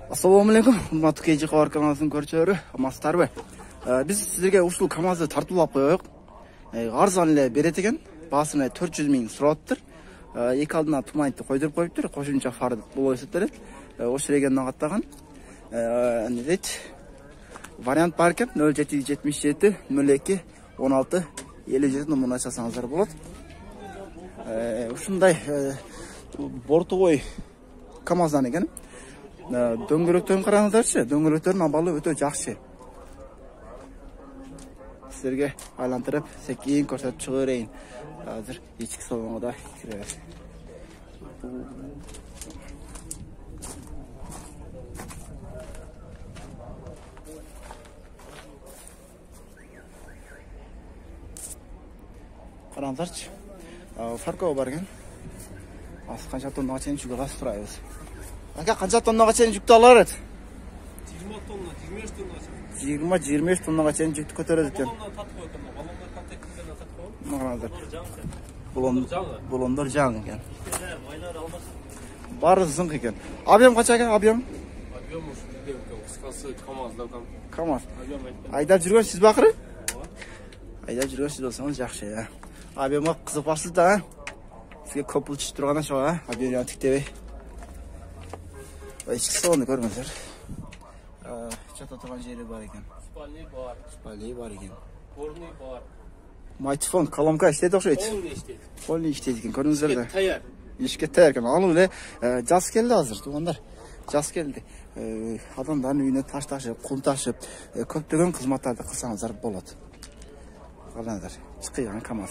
Assalamu alaikum. Hurmatly KG Xabar kanalının көрчөлөрү, амансыздарбы? Биз силерге ушул КамАЗды тартуулап коёк. Арзан эле берет экен. Баасына 400 миң сураттыр. Эки алдына тумайтты койдуруп коюптур. Кошумча фар боло эсептелет. Ошол региондон каттаган. Не дейт? Вариант бар экен. 0777 02 16 57 номуна часаңыздар болот. Ушундай бортовой КамАЗдан экен. Дөңгөлөктөрүн караңыздарчы, дөңгөлөктөрдүн абалы өтө жакшы. Силерге айлантырып, секин көрсөтүп чыгып берейин. Азыр ички салонго да киребиз. Караңыздарчы. Фаркова бар экен. Аз канча тоннага чейин жүк алып турабыз. Aka qancha tonnaga çeyin yükte alarız? 20 tonna, 25 20 tonna. 25 tonnaga çeyin yükte götürürüz eкен. Bulonlar жаң eкен. Bari zınk eкен. Abiyam kaç eкен? Abiyam? Abiyam kıskası KamAZ'dan. KamAZ. Aydap жүрген siz bakırı? Aydap жүрген siz olsanız yaxşı ya. Abiyam'a kızıp basız da ha. Sizge köpül çiş durğana şu ha. Abiyam tiktebey. İçki salonu görmezler. Çat oturgan jeri var eкен. Spalniy var. Spalniy var eкен. Borniy var. Mikrofon, kalamka işledi okşaydı. Polni işledi eкен, görünüzler de. Tayar. İşke tayar eкен. Alın öyle jaz geldi hazır, tuğanlar. Jaz geldi. Adamların үйüne taş taşıp, kum taşıp, köptөгөн kızmatlarda kılsanızlar болады. Kalanlar. Çıkıyan KamAZ.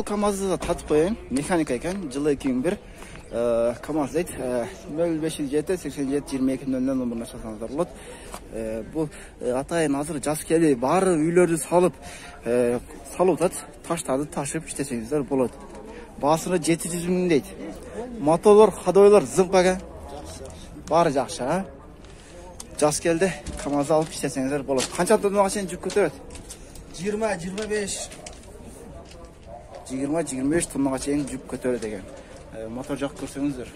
KamAZ'da da tatip koyayım. Mekanika eкен, жылы 2001. KamAZ deyt 0507 87 22 00 номуна чалсаңыздар болот. Бул атайын азыр жаз келди, баары үйлөрдү салып атат, таштарды ташып иштесеңиздер болот. Баасына 700 миң дейт. Моторлор, ходойлор зыңк экен. Баары жакшы, а? Жаз келди, KamAZ алып иштесеңиздер болот. Канча тоннага чейин жүк көтөрөт? 20-25 тоннага чейин жүк көтөрөт экен. Motor жақ көрсеңіздер.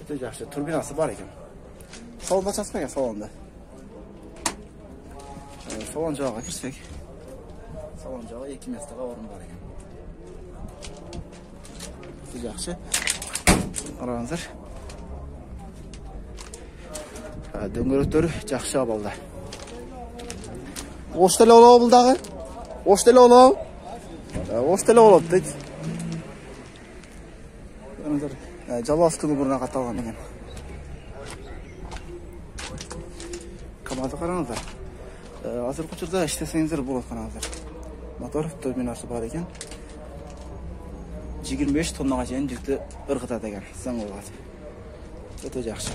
Өте жақсы, турбинасы бар екен. Салонда часпа екен, салонда. Салон жаға кірсек. Салон жаға 2 местаға орын бар екен. Өте жақсы. Қараңыздар. Дөңгөлөктөрү жақшы абалда. Оштеле олау бұлдағы? Оштеле олау? Оштеле олау дейді. Жаласкыны бұрына қаталған екен. KamAZды қараңыздар. Азыр құчырда іштесеңіздер болады қараңыздар. Мотор турбинасы бар екен. 25 тоннаға чейин жүкті ырғытады екен. Заң болғаты. Өте жақсы.